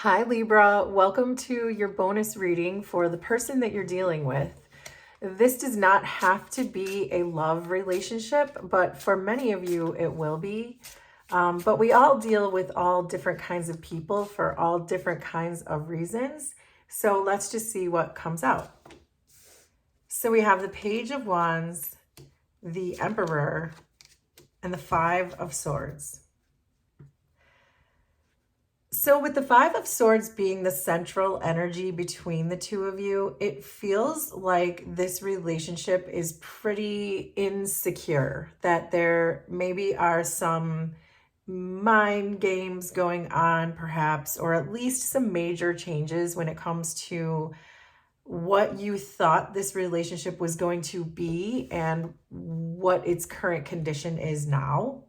Hi, Libra. Welcome to your bonus reading for the person that you're dealing with. This does not have to be a love relationship, but for many of you, it will be. But we all deal with all different kinds of people for all different kinds of reasons. So let's just see what comes out. So we have the Page of Wands, the Emperor, and the Five of Swords. So with the Five of Swords being the central energy between the two of you, it feels like this relationship is pretty insecure, that there maybe are some mind games going on perhaps, or at least some major changes when it comes to what you thought this relationship was going to be and what its current condition is now.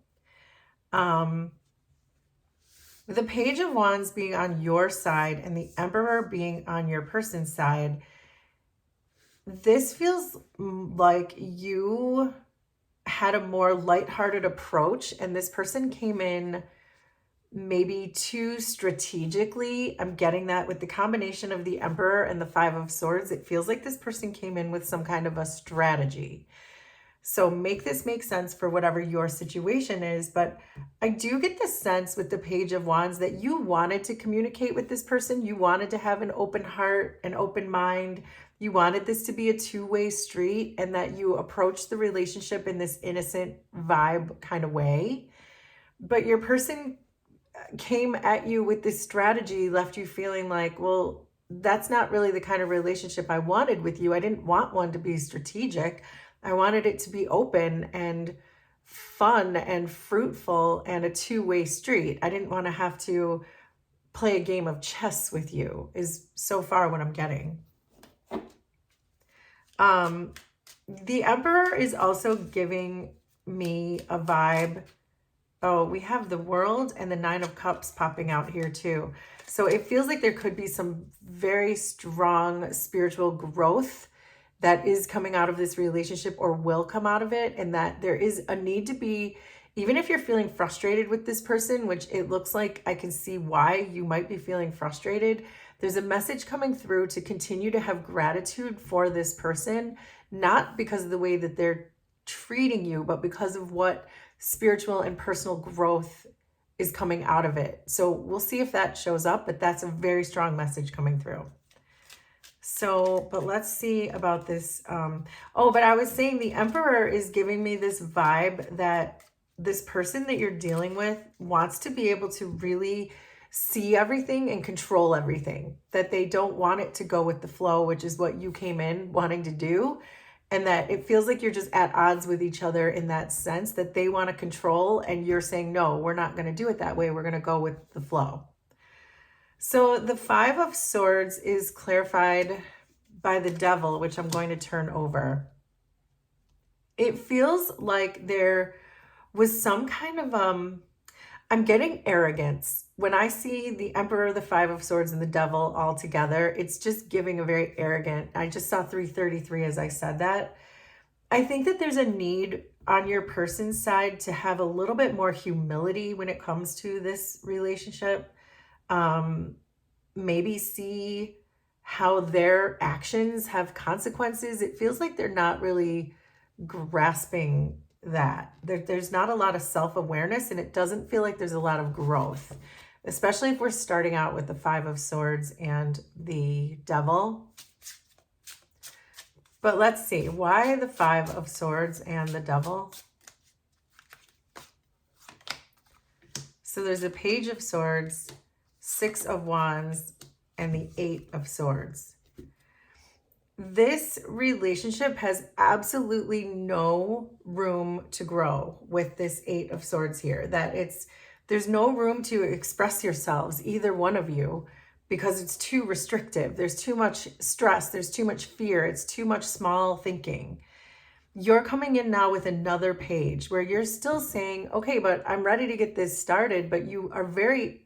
The Page of Wands being on your side and the Emperor being on your person's side, this feels like you had a more lighthearted approach and this person came in maybe too strategically. I'm getting that with the combination of the Emperor and the Five of Swords. It feels like this person came in with some kind of a strategy. So make this make sense for whatever your situation is. But I do get the sense with the Page of Wands that you wanted to communicate with this person. You wanted to have an open heart, an open mind. You wanted this to be a two-way street and that you approached the relationship in this innocent vibe kind of way. But your person came at you with this strategy, left you feeling like, well, that's not really the kind of relationship I wanted with you. I didn't want one to be strategic. I wanted it to be open and fun and fruitful and a two-way street. I didn't want to have to play a game of chess with you, is so far what I'm getting. The Emperor is also giving me a vibe. Oh, we have the World and the Nine of Cups popping out here too. So it feels like there could be some very strong spiritual growth that is coming out of this relationship or will come out of it, and that there is a need to be, even if you're feeling frustrated with this person, which it looks like I can see why you might be feeling frustrated, there's a message coming through to continue to have gratitude for this person, not because of the way that they're treating you, but because of what spiritual and personal growth is coming out of it. So we'll see if that shows up, but that's a very strong message coming through. So, but let's see about this. But I was saying the Emperor is giving me this vibe that this person that you're dealing with wants to be able to really see everything and control everything, that they don't want it to go with the flow, which is what you came in wanting to do. And that it feels like you're just at odds with each other in that sense, that they want to control and you're saying, no, we're not going to do it that way. We're going to go with the flow. So the Five of Swords is clarified by the Devil, which I'm going to turn over. It feels like there was some kind of, I'm getting arrogance. When I see the Emperor, the Five of Swords, and the Devil all together, it's just giving a very arrogant, I just saw 333 as I said that. I think that there's a need on your person's side to have a little bit more humility when it comes to this relationship. Maybe see how their actions have consequences. It feels like they're not really grasping that. There's not a lot of self-awareness, and it doesn't feel like there's a lot of growth, especially if we're starting out with the Five of Swords and the Devil. But let's see, why the Five of Swords and the Devil? So there's a Page of Swords, Six of Wands, and the Eight of Swords. This relationship has absolutely no room to grow with this Eight of Swords here. There's no room to express yourselves, either one of you, because it's too restrictive. There's too much stress. There's too much fear. It's too much small thinking. You're coming in now with another page where you're still saying, okay, but I'm ready to get this started, but you are very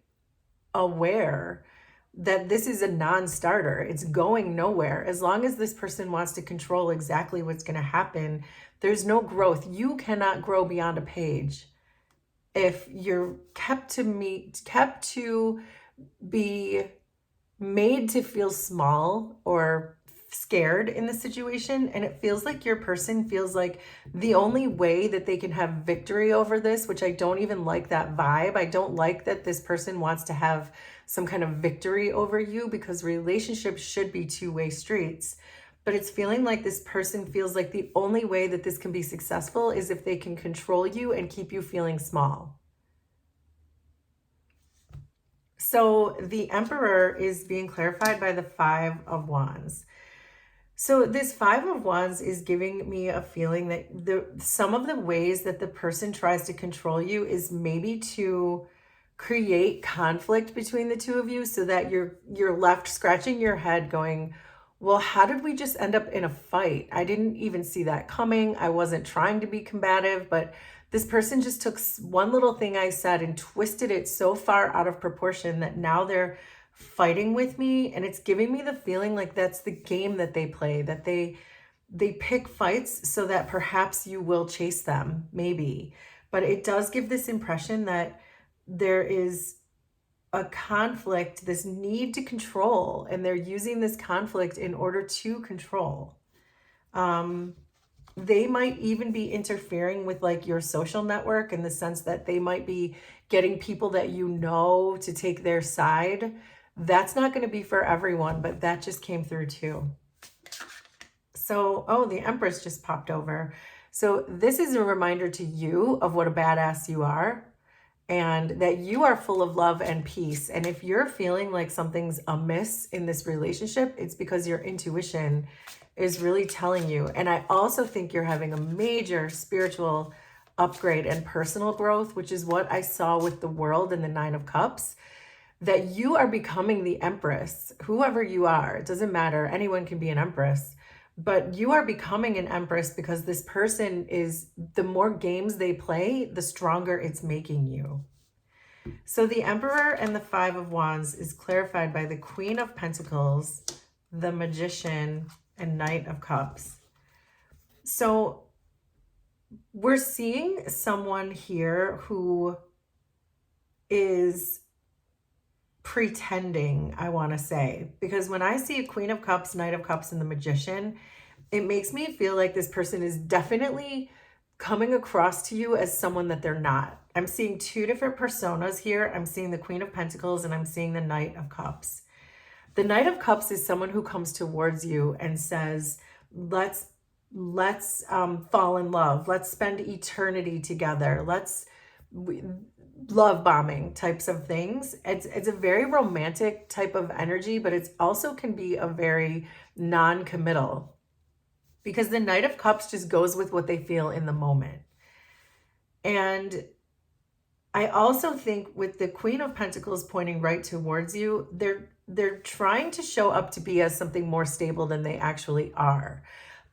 aware that this is a non-starter. It's going nowhere. As long as this person wants to control exactly what's going to happen, there's no growth. You cannot grow beyond a page if you're kept to be made to feel small or scared in the situation. And it feels like your person feels like the only way that they can have victory over this, which I don't even like that vibe. I don't like that this person wants to have some kind of victory over you, because relationships should be two-way streets. But it's feeling like this person feels like the only way that this can be successful is if they can control you and keep you feeling small. So the Emperor is being clarified by the Five of Wands. So this Five of Wands is giving me a feeling that some of the ways that the person tries to control you is maybe to create conflict between the two of you, so that you're left scratching your head going, well, how did we just end up in a fight? I didn't even see that coming. I wasn't trying to be combative, but this person just took one little thing I said and twisted it so far out of proportion that now they're fighting with me. And it's giving me the feeling like that's the game that they play, that they pick fights so that perhaps you will chase them, maybe. But it does give this impression that there is a conflict, this need to control, and they're using this conflict in order to control. They might even be interfering with like your social network, in the sense that they might be getting people that you know to take their side. That's not going to be for everyone, but that just came through too. So, oh, the Empress just popped over. So this is a reminder to you of what a badass you are, and that you are full of love and peace. And if you're feeling like something's amiss in this relationship, it's because your intuition is really telling you. And I also think you're having a major spiritual upgrade and personal growth, which is what I saw with the World and the Nine of Cups, that you are becoming the Empress, whoever you are. It doesn't matter. Anyone can be an Empress. But you are becoming an Empress because this person is, the more games they play, the stronger it's making you. So the Emperor and the Five of Wands is clarified by the Queen of Pentacles, the Magician, and Knight of Cups. So we're seeing someone here who is pretending, I want to say, because when I see a Queen of Cups, Knight of Cups, and the Magician, it makes me feel like this person is definitely coming across to you as someone that they're not. I'm seeing two different personas here. I'm seeing the Queen of Pentacles and I'm seeing the Knight of Cups. The Knight of Cups is someone who comes towards you and says, let's fall in love. Let's spend eternity together. Love bombing types of things. It's a very romantic type of energy, but it's also can be a very non-committal, because the Knight of Cups just goes with what they feel in the moment. And I also think with the Queen of Pentacles pointing right towards you, they're trying to show up to be as something more stable than they actually are.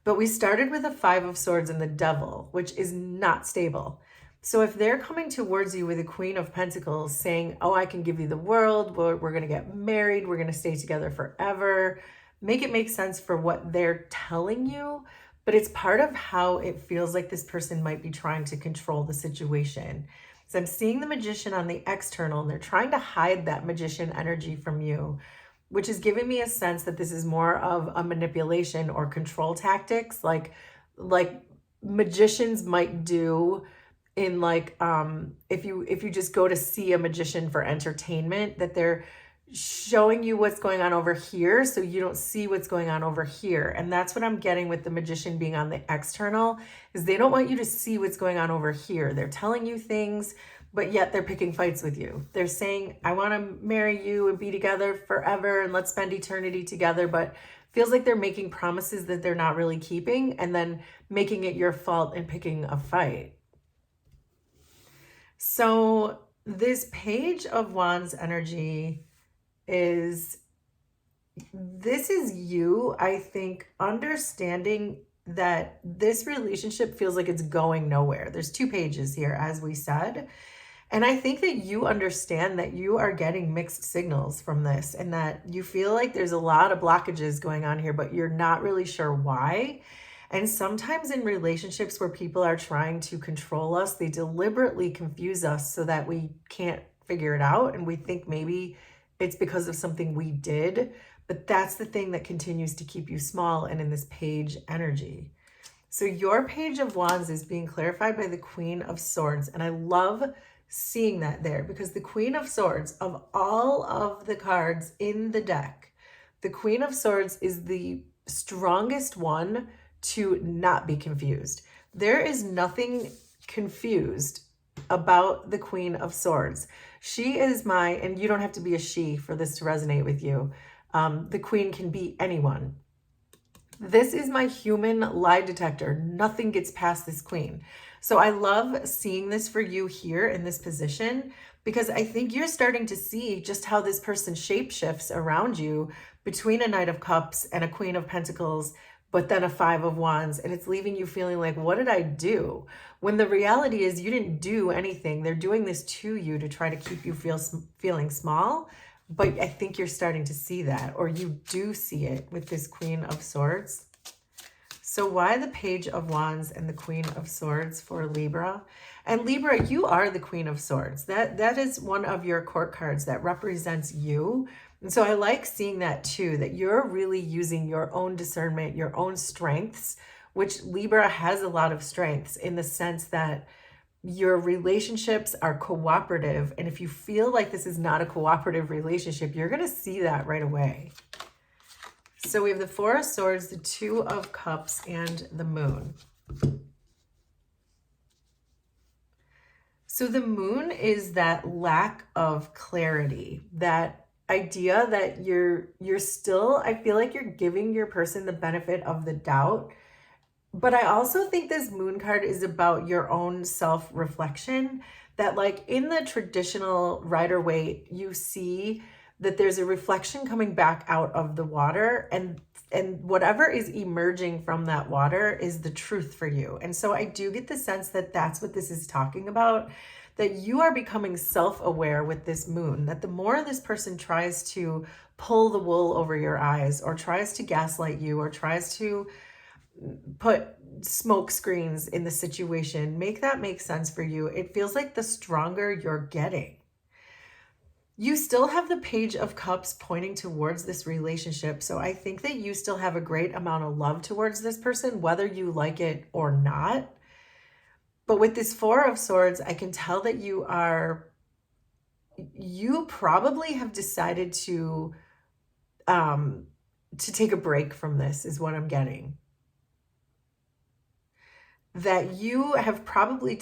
But we started with a Five of Swords and the Devil, which is not stable. So if they're coming towards you with a Queen of Pentacles saying, oh, I can give you the world, we're going to get married, we're going to stay together forever, make it make sense for what they're telling you. But it's part of how it feels like this person might be trying to control the situation. So I'm seeing the Magician on the external, and they're trying to hide that Magician energy from you, which is giving me a sense that this is more of a manipulation or control tactics, like magicians might do in like, if you just go to see a magician for entertainment, that they're showing you what's going on over here so you don't see what's going on over here. And that's what I'm getting with the Magician being on the external, is they don't want you to see what's going on over here. They're telling you things, but yet they're picking fights with you. They're saying, I want to marry you and be together forever and let's spend eternity together, but feels like they're making promises that they're not really keeping, and then making it your fault and picking a fight. So this Page of Wands energy is, this is you, I think, understanding that this relationship feels like it's going nowhere. There's two pages here, as we said. And I think that you understand that you are getting mixed signals from this, and that you feel like there's a lot of blockages going on here, but you're not really sure why. And sometimes in relationships where people are trying to control us, they deliberately confuse us so that we can't figure it out. And we think maybe it's because of something we did, but that's the thing that continues to keep you small and in this page energy. So your page of wands is being clarified by the Queen of Swords. And I love seeing that there because the Queen of Swords, of all of the cards in the deck, the Queen of Swords is the strongest one to not be confused. There is nothing confused about the Queen of Swords. She is my, and you don't have to be a she for this to resonate with you. The Queen can be anyone. This is my human lie detector. Nothing gets past this Queen. So I love seeing this for you here in this position because I think you're starting to see just how this person shapeshifts around you between a Knight of Cups and a Queen of Pentacles, but then a Five of Wands. And it's leaving you feeling like, what did I do? When the reality is you didn't do anything. They're doing this to you to try to keep you feeling small. But I think you're starting to see that, or you do see it with this Queen of Swords. So why the Page of Wands and the Queen of Swords for Libra? And Libra, you are the Queen of Swords. That is one of your court cards that represents you. And so I like seeing that too, that you're really using your own discernment, your own strengths, which Libra has a lot of strengths in the sense that your relationships are cooperative. And if you feel like this is not a cooperative relationship, you're going to see that right away. So we have the Four of Swords, the Two of Cups, and the Moon. So the Moon is that lack of clarity, that idea that you're still, I feel like you're giving your person the benefit of the doubt. But I also think this Moon card is about your own self-reflection, that like in the traditional Rider-Waite, you see that there's a reflection coming back out of the water, and whatever is emerging from that water is the truth for you. And so I do get the sense that that's what this is talking about, that you are becoming self-aware with this Moon, that the more this person tries to pull the wool over your eyes or tries to gaslight you or tries to put smoke screens in the situation, make that make sense for you, it feels like the stronger you're getting. You still have the Page of Cups pointing towards this relationship. So I think that you still have a great amount of love towards this person, whether you like it or not. But with this Four of Swords, I can tell that you probably have decided to take a break from this, is what I'm getting. That you have probably,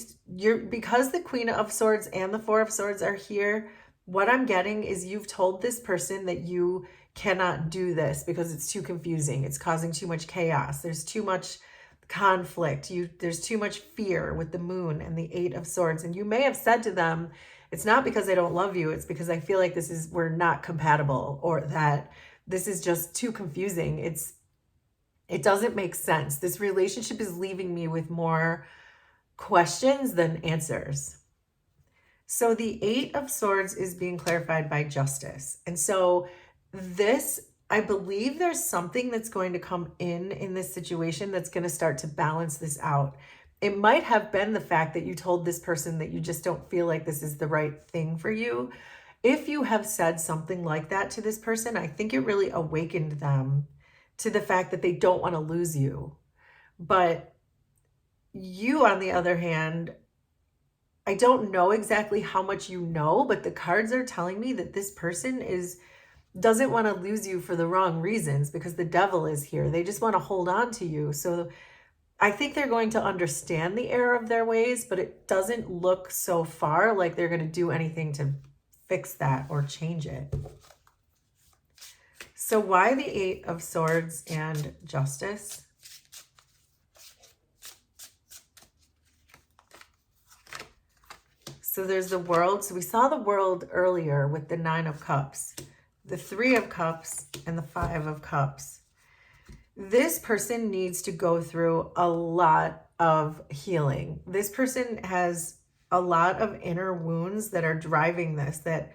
because the Queen of Swords and the Four of Swords are here, what I'm getting is you've told this person that you cannot do this because it's too confusing. It's causing too much chaos. There's too much conflict. There's too much fear with the Moon and the Eight of Swords. And you may have said to them, it's not because I don't love you. It's because I feel like we're not compatible, or that this is just too confusing. It doesn't make sense. This relationship is leaving me with more questions than answers. So the Eight of Swords is being clarified by Justice. And so this, I believe there's something that's going to come in this situation that's going to start to balance this out. It might have been the fact that you told this person that you just don't feel like this is the right thing for you. If you have said something like that to this person, I think it really awakened them to the fact that they don't want to lose you. But you, on the other hand, I don't know exactly how much you know, but the cards are telling me that this person doesn't want to lose you for the wrong reasons, because the Devil is here. They just want to hold on to you. So I think they're going to understand the error of their ways, but it doesn't look so far like they're going to do anything to fix that or change it. So why the Eight of Swords and Justice? So there's the World. So we saw the World earlier with the Nine of Cups, the Three of Cups, and the Five of Cups. This person needs to go through a lot of healing. This person has a lot of inner wounds that are driving this, that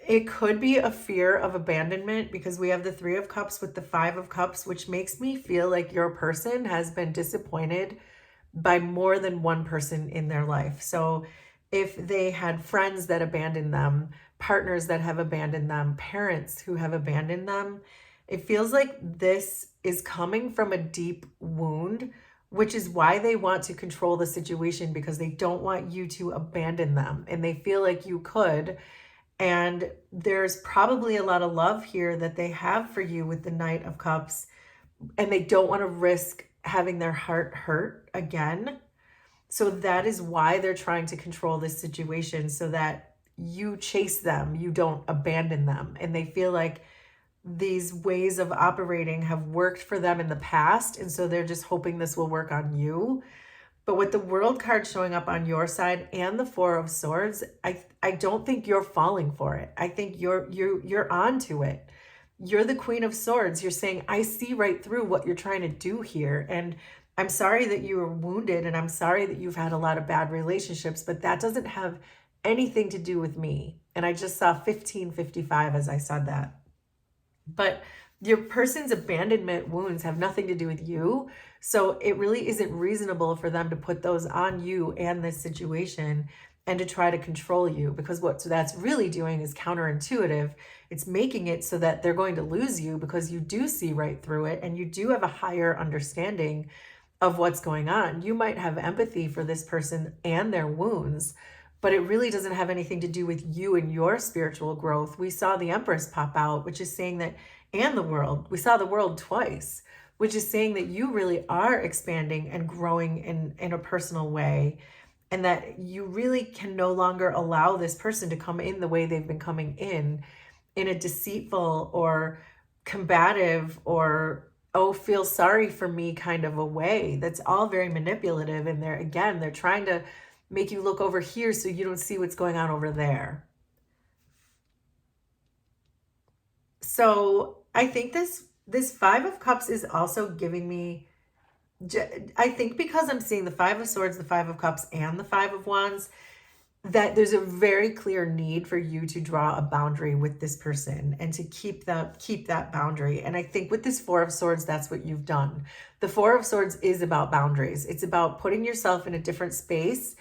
it could be a fear of abandonment, because we have the Three of Cups with the Five of Cups, which makes me feel like your person has been disappointed by more than one person in their life. So if they had friends that abandoned them, partners that have abandoned them, parents who have abandoned them. It feels like this is coming from a deep wound, which is why they want to control the situation, because they don't want you to abandon them and they feel like you could. And there's probably a lot of love here that they have for you with the Knight of Cups, and they don't want to risk having their heart hurt again. So that is why they're trying to control this situation, so that you chase them, you don't abandon them. And they feel like these ways of operating have worked for them in the past, and so they're just hoping this will work on you. But with the World card showing up on your side and the Four of Swords, I don't think you're falling for it. I think you're onto it. You're the Queen of Swords. You're saying, I see right through what you're trying to do here. And I'm sorry that you were wounded, and I'm sorry that you've had a lot of bad relationships, but that doesn't have anything to do with me. And I just saw 1555 as I said that. But your person's abandonment wounds have nothing to do with you. So it really isn't reasonable for them to put those on you and this situation and to try to control you, because what that's really doing is counterintuitive. It's making it so that they're going to lose you because you do see right through it and you do have a higher understanding of what's going on. You might have empathy for this person and their wounds, but it really doesn't have anything to do with you and your spiritual growth. We saw the Empress pop out, which is saying that, and the World, we saw the World twice, which is saying that you really are expanding and growing in a personal way, and that you really can no longer allow this person to come in the way they've been coming in a deceitful or combative or, oh, feel sorry for me kind of a way. That's all very manipulative. And they're trying to make you look over here so you don't see what's going on over there. So I think this Five of Cups is also giving me, I think because I'm seeing the Five of Swords, the Five of Cups, and the Five of Wands, that there's a very clear need for you to draw a boundary with this person and to keep that boundary. And I think with this Four of Swords, that's what you've done. The Four of Swords is about boundaries. It's about putting yourself in a different space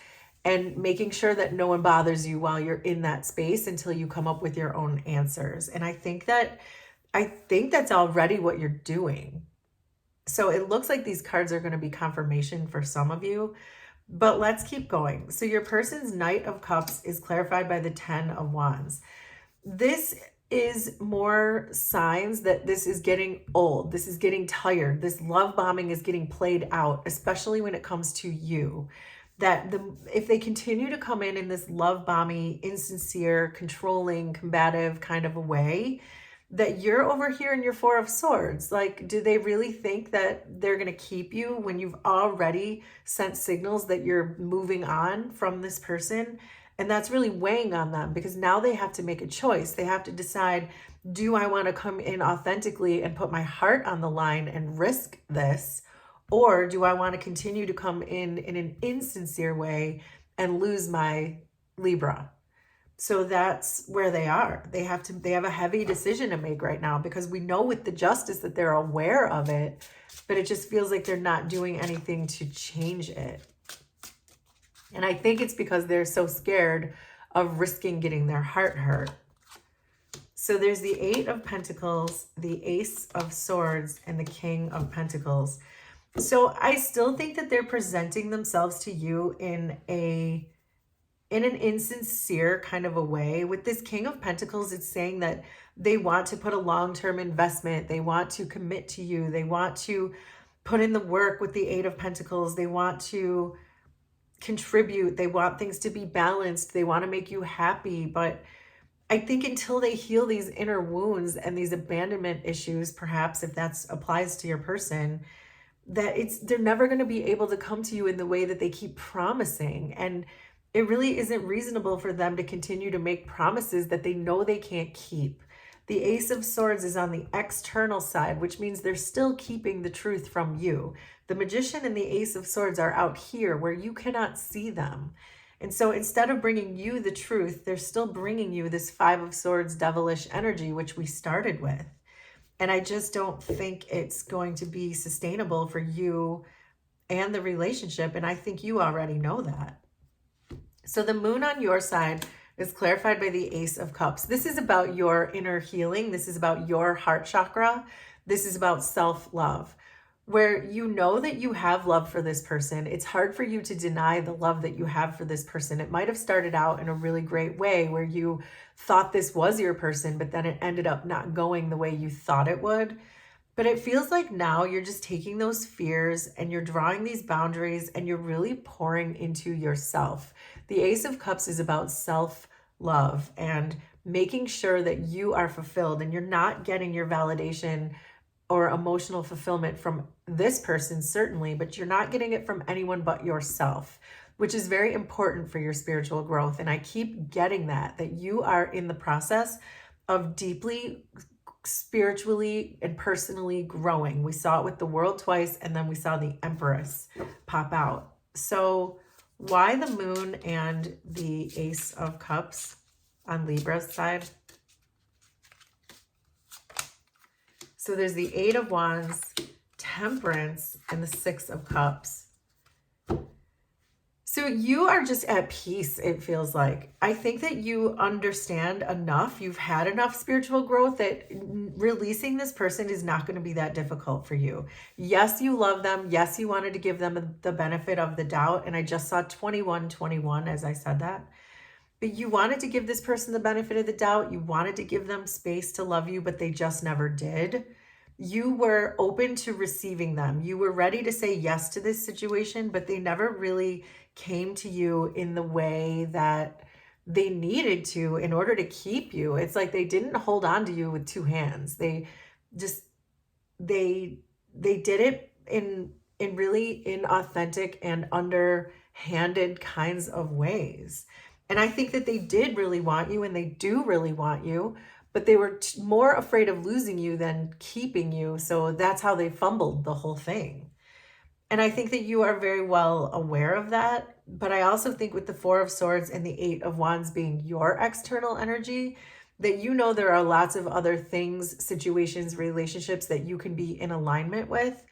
and making sure that no one bothers you while you're in that space until you come up with your own answers. And I think that's already what you're doing. So it looks like these cards are going to be confirmation for some of you. But let's keep going. So your person's Knight of Cups is clarified by the Ten of Wands. This is more signs that this is getting old. This is getting tired. This love bombing is getting played out, especially when it comes to you. That if they continue to come in this love bombing, insincere, controlling, combative kind of a way, that you're over here in your Four of Swords. Like, do they really think that they're going to keep you when you've already sent signals that you're moving on from this person? And that's really weighing on them, because now they have to make a choice. They have to decide, do I want to come in authentically and put my heart on the line and risk this? Or do I want to continue to come in an insincere way and lose my Libra? So that's where they are. They have a heavy decision to make right now, because we know with the Justice that they're aware of it, but it just feels like they're not doing anything to change it. And I think it's because they're so scared of risking getting their heart hurt. So there's the Eight of Pentacles, the Ace of Swords, and the King of Pentacles. So I still think that they're presenting themselves to you in an insincere kind of a way. With this King of Pentacles, it's saying that they want to put a long-term investment. They want to commit to you. They want to put in the work. With the Eight of Pentacles, they want to contribute. They want things to be balanced. They want to make you happy. But I think until they heal these inner wounds and these abandonment issues, perhaps if that applies to your person, that they're never going to be able to come to you in the way that they keep promising. And it really isn't reasonable for them to continue to make promises that they know they can't keep. The Ace of Swords is on the external side, which means they're still keeping the truth from you. The Magician and the Ace of Swords are out here where you cannot see them. And so instead of bringing you the truth, they're still bringing you this Five of Swords devilish energy, which we started with. And I just don't think it's going to be sustainable for you and the relationship. And I think you already know that. So the Moon on your side is clarified by the Ace of Cups. This is about your inner healing. This is about your heart chakra. This is about self-love, where you know that you have love for this person. It's hard for you to deny the love that you have for this person. It might have started out in a really great way where you thought this was your person, but then it ended up not going the way you thought it would. But it feels like now you're just taking those fears and you're drawing these boundaries and you're really pouring into yourself. The Ace of Cups is about self-love and making sure that you are fulfilled and you're not getting your validation or emotional fulfillment from this person, certainly, but you're not getting it from anyone but yourself, which is very important for your spiritual growth. And I keep getting that you are in the process of deeply spiritually and personally growing. We saw it with the World twice, and then we saw the Empress pop out. So why the Moon and the Ace of Cups on Libra's side? So there's the Eight of Wands, Temperance, and the Six of Cups. So you are just at peace, it feels like. I think that you understand enough. You've had enough spiritual growth that releasing this person is not going to be that difficult for you. Yes, you love them. Yes, you wanted to give them the benefit of the doubt. And I just saw 2121 as I said that. But you wanted to give this person the benefit of the doubt. You wanted to give them space to love you, but they just never did. You were open to receiving them. You were ready to say yes to this situation, but they never really came to you in the way that they needed to in order to keep you. It's like they didn't hold on to you with two hands. They just, they did it in really inauthentic and underhanded kinds of ways. And I think that they did really want you and they do really want you, but they were more afraid of losing you than keeping you. So that's how they fumbled the whole thing. And I think that you are very well aware of that. But I also think with the Four of Swords and the Eight of Wands being your external energy, that you know there are lots of other things, situations, relationships that you can be in alignment with,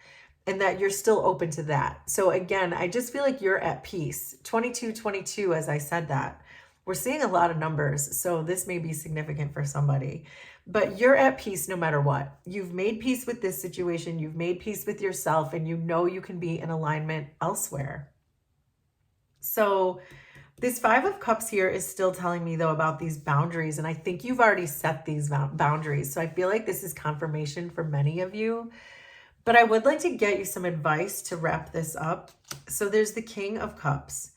and that you're still open to that. So again, I just feel like you're at peace. 2222, as I said that. We're seeing a lot of numbers, so this may be significant for somebody. But you're at peace no matter what. You've made peace with this situation. You've made peace with yourself, and you know you can be in alignment elsewhere. So this Five of Cups here is still telling me, though, about these boundaries, and I think you've already set these boundaries. So I feel like this is confirmation for many of you. But I would like to get you some advice to wrap this up. So there's the King of Cups.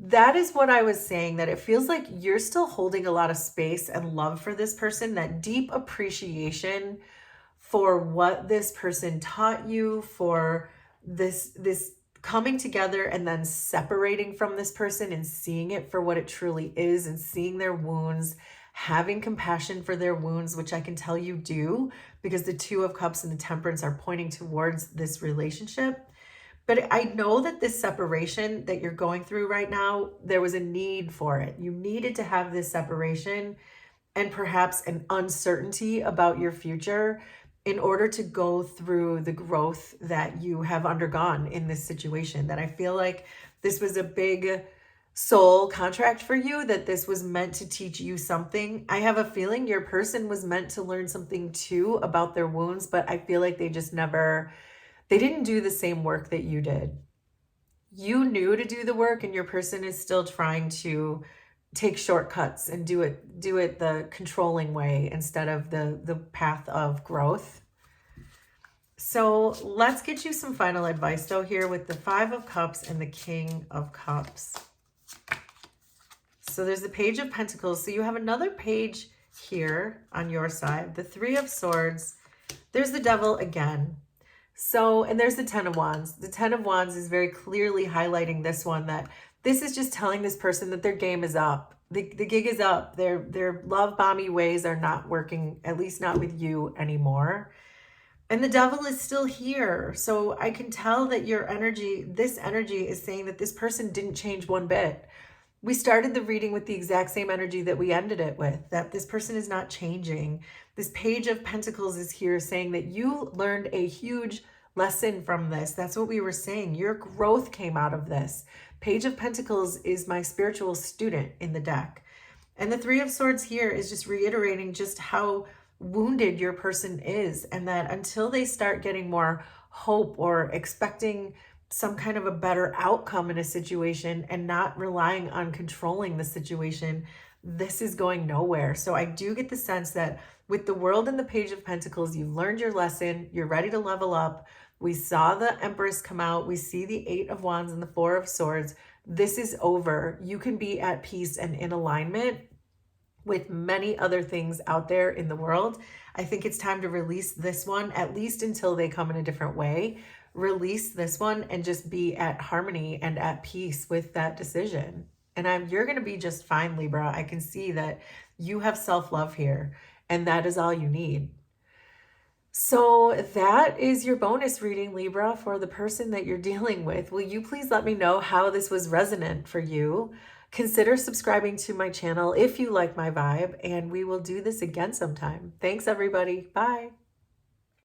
That is what I was saying, that it feels like you're still holding a lot of space and love for this person, that deep appreciation for what this person taught you, for this coming together and then separating from this person and seeing it for what it truly is and seeing their wounds, having compassion for their wounds, which I can tell you do, because the Two of Cups and the Temperance are pointing towards this relationship. But I know that this separation that you're going through right now, there was a need for it. You needed to have this separation and perhaps an uncertainty about your future in order to go through the growth that you have undergone in this situation. That I feel like this was a big soul contract for you, that this was meant to teach you something. I have a feeling your person was meant to learn something too about their wounds, but I feel like they just never... They didn't do the same work that you did. You knew to do the work, and your person is still trying to take shortcuts and do it the controlling way instead of the path of growth. So let's get you some final advice though here with the Five of Cups and the King of Cups. So there's the Page of Pentacles. So you have another page here on your side, the Three of Swords. There's the Devil again. So, and there's the Ten of Wands. The Ten of Wands is very clearly highlighting this one, that this is just telling this person that their game is up. The gig is up. Their love bomby ways are not working, at least not with you anymore. And the Devil is still here. So I can tell that your energy, this energy is saying that this person didn't change one bit. We started the reading with the exact same energy that we ended it with, that this person is not changing. This Page of Pentacles is here saying that you learned a huge lesson from this. That's what we were saying. Your growth came out of this. Page of Pentacles is my spiritual student in the deck. And the Three of Swords here is just reiterating just how wounded your person is, and that until they start getting more hope or expecting some kind of a better outcome in a situation and not relying on controlling the situation, this is going nowhere. So I do get the sense that with the World and the Page of Pentacles, you've learned your lesson, you're ready to level up. We saw the Empress come out, we see the Eight of Wands and the Four of Swords. This is over. You can be at peace and in alignment with many other things out there in the world. I think it's time to release this one, at least until they come in a different way. Release this one and just be at harmony and at peace with that decision. And you're going to be just fine, Libra. I can see that you have self-love here, and that is all you need. So that is your bonus reading, Libra, for the person that you're dealing with. Will you please let me know how this was resonant for you? Consider subscribing to my channel if you like my vibe, and we will do this again sometime. Thanks, everybody. Bye.